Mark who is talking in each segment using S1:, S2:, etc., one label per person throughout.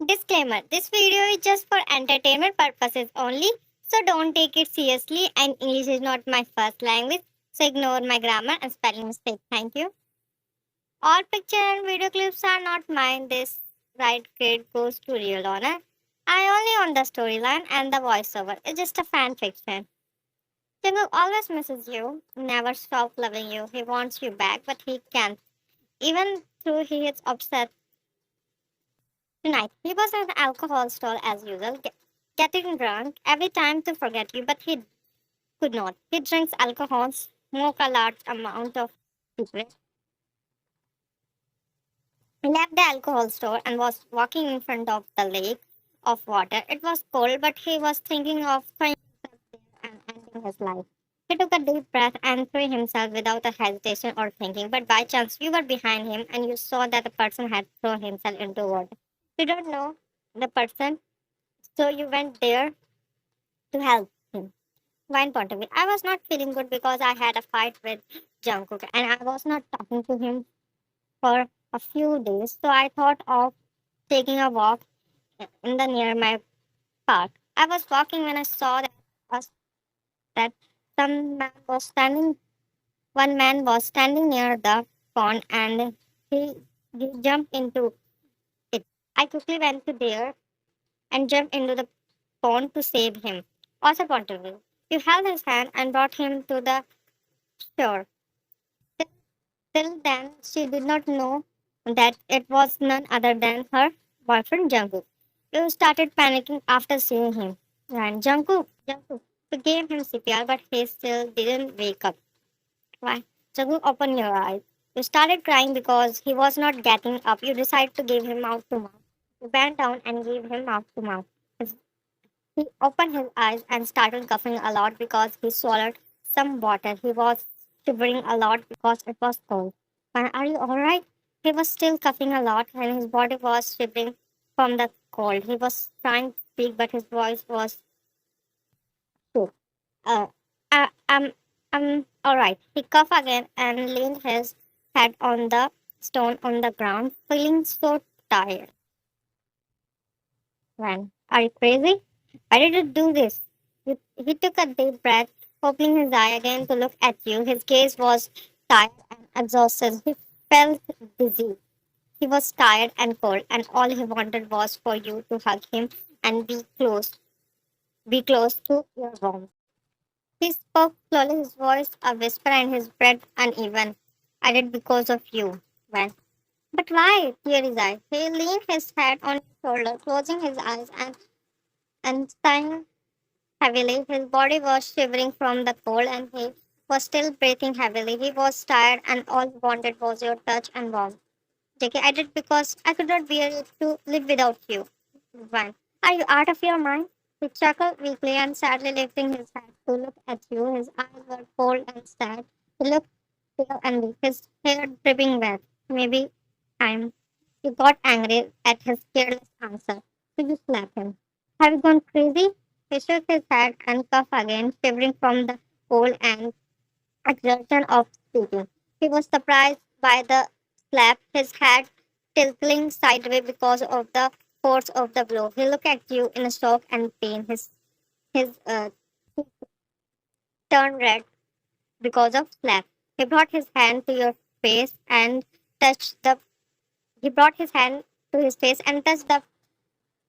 S1: Disclaimer: this video is just for entertainment purposes only, so don't take it seriously. And English is not my first language, so ignore my grammar and spelling mistakes. Thank you. All picture and video clips are not mine. This right grade goes to real honor. I only own the storyline and the voiceover. It's just a fan fiction. Jungkook always misses you, never stop loving you. He wants you back, but he can't. Even though he is upset tonight, he was at the alcohol store as usual, getting drunk every time to forget you, but he could not. He drinks alcohol, smoke a large amount of cigarette, left the alcohol store and was walking in front of the lake of water. It was cold, but he was thinking of throwing himself there and ending his life. He took a deep breath and threw himself without a hesitation or thinking, but by chance you were behind him and you saw that the person had thrown himself into water. You don't know the person, so you went there to help him. One point of view. I was not feeling good because I had a fight with Jungkook and I was not talking to him for a few days. So I thought of taking a walk in the near my park. I was walking when I saw us that some man was standing. One man was standing near the pond and he, he jumped into it. I quickly went to there and jumped into the pond to save him. Also, point of view. You held his hand and brought him to the shore. Till then, she did not know that it was none other than her boyfriend Jungkook. You started panicking after seeing him. And Jungkook. You gave him CPR, but he still didn't wake up. Why? Jungkook, open your eyes. You started crying because he was not getting up. You decided to give him mouth to mouth. You bent down and gave him mouth to mouth. He opened his eyes and started coughing a lot because he swallowed some water. He was shivering a lot because it was cold. Are you alright? He was still coughing a lot and his body was shivering from the cold. He was trying to speak, but his voice was shook. Uh, uh, um, alright. He coughed again and leaned his head on the stone on the ground, feeling so tired. Ran. Are you crazy? Why did you do this? He took a deep breath, opening his eye again to look at you. His gaze was tired and exhausted. He felt dizzy. He was tired and cold, and all he wanted was for you to hug him and be close to your warmth. He spoke slowly, his voice a whisper and his breath uneven. I did because of you. When? But why? Teary eyes. He leaned his head on his shoulder, closing his eyes and sighing heavily. His body was shivering from the cold and he was still breathing heavily. He was tired and all he wanted was your touch and warmth. JK, I did because I could not bear to live without you. One. Are you out of your mind? He chuckled weakly and sadly lifting his head to look at you. His eyes were cold and sad. He looked pale and weak, his hair dripping wet. Maybe I'm. You got angry at his careless answer. So you slapped him. Have you gone crazy? He shook his head and coughed again, shivering from the cold and exertion of speaking. He was surprised by the slap, his head tilting sideways because of the force of the blow. He looked at you in shock and pain. His cheeks turned red because of slap. He brought his hand to your face and touched the. He brought his hand to his face and touched the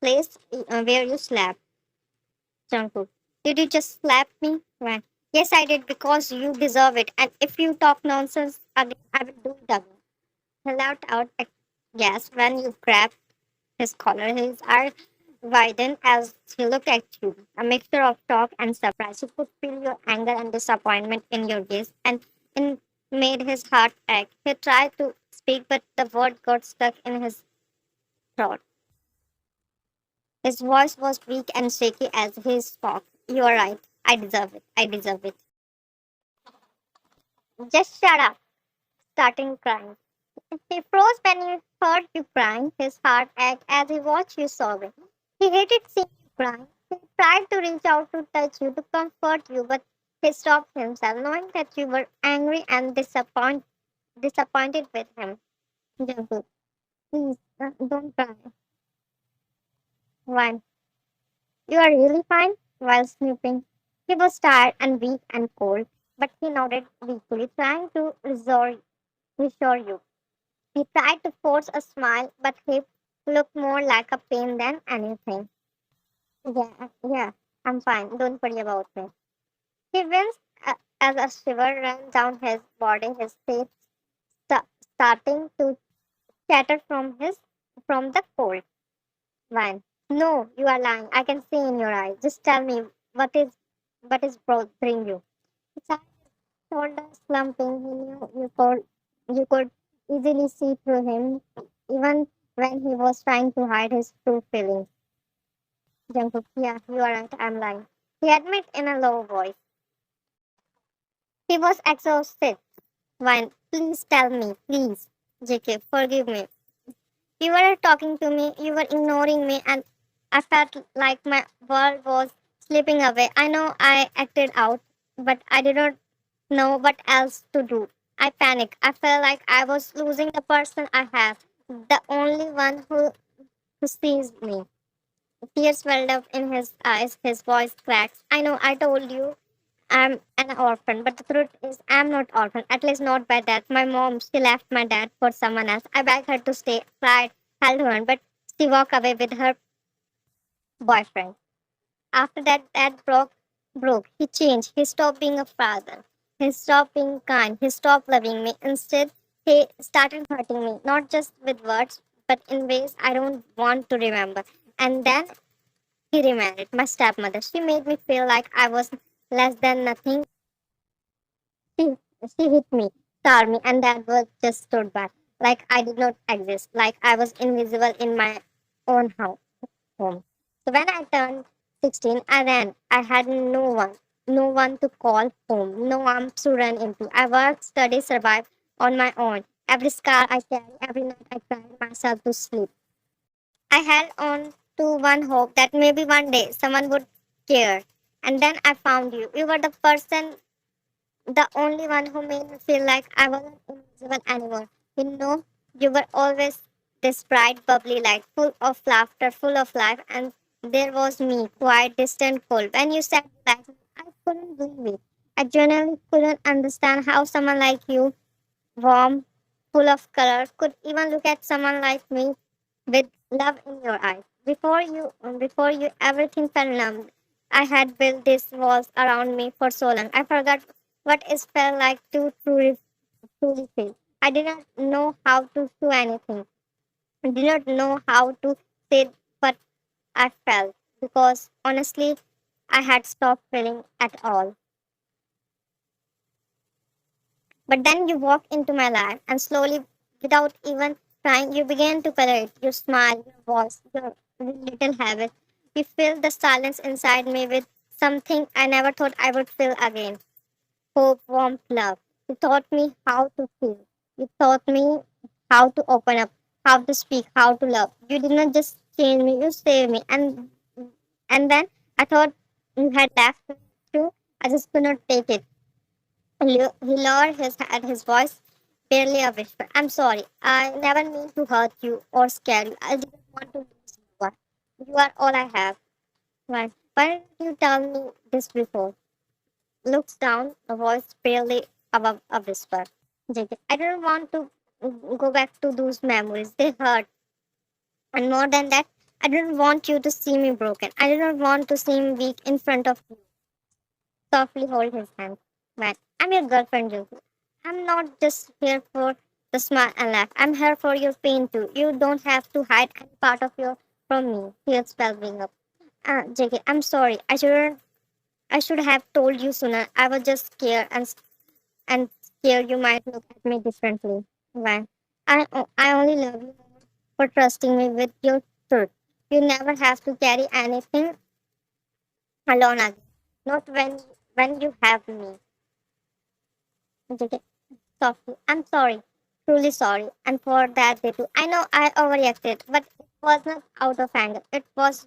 S1: place where you slapped. Jungkook. Did you just slap me? Right. Yes, I did because you deserve it. And if you talk nonsense again, I will do it again. He let out a gasp when you grabbed his collar. His eyes widened as he looked at you. A mixture of shock and surprise. You could feel your anger and disappointment in your gaze, and it made his heart ache. He tried to speak, but the word got stuck in his throat. His voice was weak and shaky as he spoke. You are right. I deserve it. I deserve it. Just shut up. Starting crying. He froze when he heard you crying. His heart ached as he watched you sobbing. He hated seeing you crying. He tried to reach out to touch you, to comfort you, but he stopped himself, knowing that you were angry and disappointed with him. Jungkook, please don't cry. One, you are really fine? While snooping. He was tired and weak and cold, but he nodded weakly, trying to reassure you. He tried to force a smile, but he looked more like a pain than anything. Yeah, I'm fine. Don't worry about me. He winced as a shiver ran down his body, his face starting to chatter from the cold. Wine. No, you are lying. I can see in your eyes. Just tell me what is bothering you. His shoulders slumping. He knew you could easily see through him, even when he was trying to hide his true feelings. Jungkook, yeah, you are right. I'm lying. He admitted in a low voice. He was exhausted. Wine. Please tell me, please. JK, forgive me. You were talking to me, you were ignoring me, and I felt like my world was slipping away. I know I acted out, but I did not know what else to do. I panicked. I felt like I was losing the person I have, the only one who sees me. Tears welled up in his eyes, his voice cracked. I know I told you I'm an orphan, but the truth is I'm not orphan, at least not by death. My mom, she left my dad for someone else. I begged her to stay, cried, held her, but she walked away with her boyfriend. After that, dad broke. He changed. He stopped being a father. He stopped being kind. He stopped loving me. Instead, he started hurting me, not just with words, but in ways I don't want to remember. And then he remarried my stepmother. She made me feel like I was less than nothing. She, she hit me, starved me, and that was just stood back. Like I did not exist. Like I was invisible in my own home. So when I turned 16, I ran. I had no one to call home, no arms to run into. I worked, studied, survived on my own. Every scar I carry, every night I cried myself to sleep. I held on to one hope that maybe one day someone would care. And then I found you. You were the only one who made me feel like I wasn't invisible anymore. You were always this bright, bubbly light, full of laughter, full of life, and there was me, quiet, distant, cold. When you said that, I couldn't believe it. I genuinely couldn't understand how someone like you, warm, full of color, could even look at someone like me with love in your eyes. Before you, everything felt numb. I had built these walls around me for so long. I forgot what it felt like to truly feel. I did not know how to do anything. I did not know how to say what I felt because honestly, I had stopped feeling at all. But then you walked into my life, and slowly, without even trying, you began to color it. Your smile, your voice, your little habits. You filled the silence inside me with something I never thought I would feel again. Hope, warmth, love. You taught me how to feel. You taught me how to open up, how to speak, how to love. You did not just change me, you saved me. And then I thought you had left me too. I just could not take it. He lowered his head, his voice barely a whisper. I'm sorry. I never mean to hurt you or scare you. I didn't want to lose you. You are all I have. Right. Why didn't you tell me this before? Looks down, a voice barely above a whisper. JK, I don't want to go back to those memories. They hurt. And more than that, I don't want you to see me broken. I don't want to seem weak in front of you. Softly hold his hand. Man, I'm your girlfriend, Jungkook. I'm not just here for the smile and laugh. I'm here for your pain too. You don't have to hide any part of your from me. Tears welling up. JK, I'm sorry. I should have told you sooner. I was just scared and scared you might look at me differently. Why? I only love you for trusting me with your truth. You never have to carry anything alone again. Not when you have me. JK, softly. I'm sorry. Truly sorry. And for that day too. I know I overreacted, but it was not out of anger. It was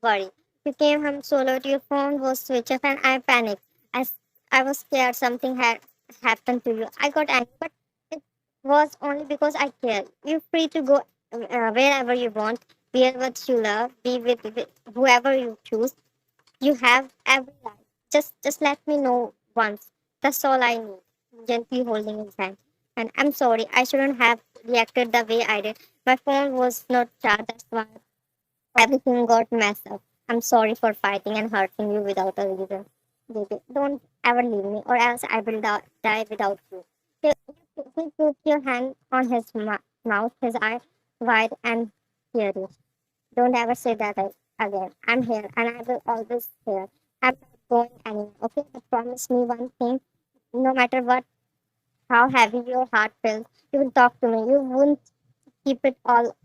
S1: worry. You came home solo, your phone was switched off, and I panicked. I was scared something had happened to you. I got angry, but it was only because I cared. You're free to go wherever you want. wear what you love, be with whoever you choose. You have every right. Just let me know once. That's all I need. Gently holding his hand. And I'm sorry, I shouldn't have reacted the way I did. My phone was not charged, that's why everything got messed up. I'm sorry for fighting and hurting you without a reason. Baby, don't ever leave me, or else I will die without you. He, he put your hand on his mouth, his eye wide and teary. Don't ever say that again. I'm here and I will always here. I'm not going anywhere. Okay? But promise me one thing. No matter what, how heavy your heart feels, you will talk to me. You won't keep it all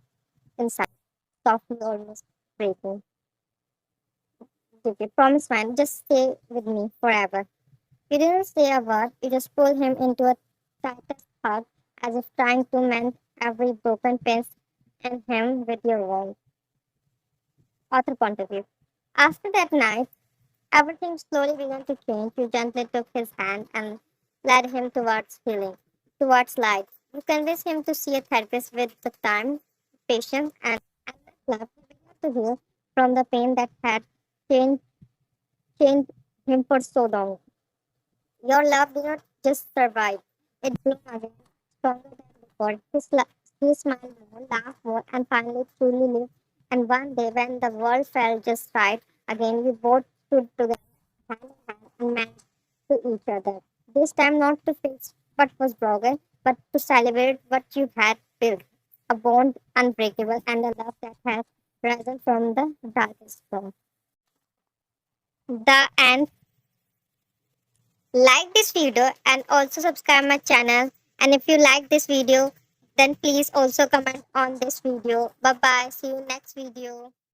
S1: inside. Softly, almost breaking. Okay, promise, man. Just stay with me forever. You didn't say a word. You just pulled him into a tightest hug, as if trying to mend every broken piece in him with your own. Author point of view. After that night, everything slowly began to change. You gently took his hand and led him towards healing, towards light. You convinced him to see a therapist with the time, patience, and love. He began to heal from the pain that had changed, changed him for so long. Your love did not just survive, it grew again, stronger than before. He smiled more, laughed more, and finally truly lived. And one day, when the world felt just right, again you both stood together, hand in hand, and meant to each other. This time, not to fix what was broken, but to celebrate what you had built. A bond unbreakable and a love that has risen from the darkest storm. The end. Like this video and also subscribe my channel, and if you like this video then please also comment on this video. Bye bye, see you next video.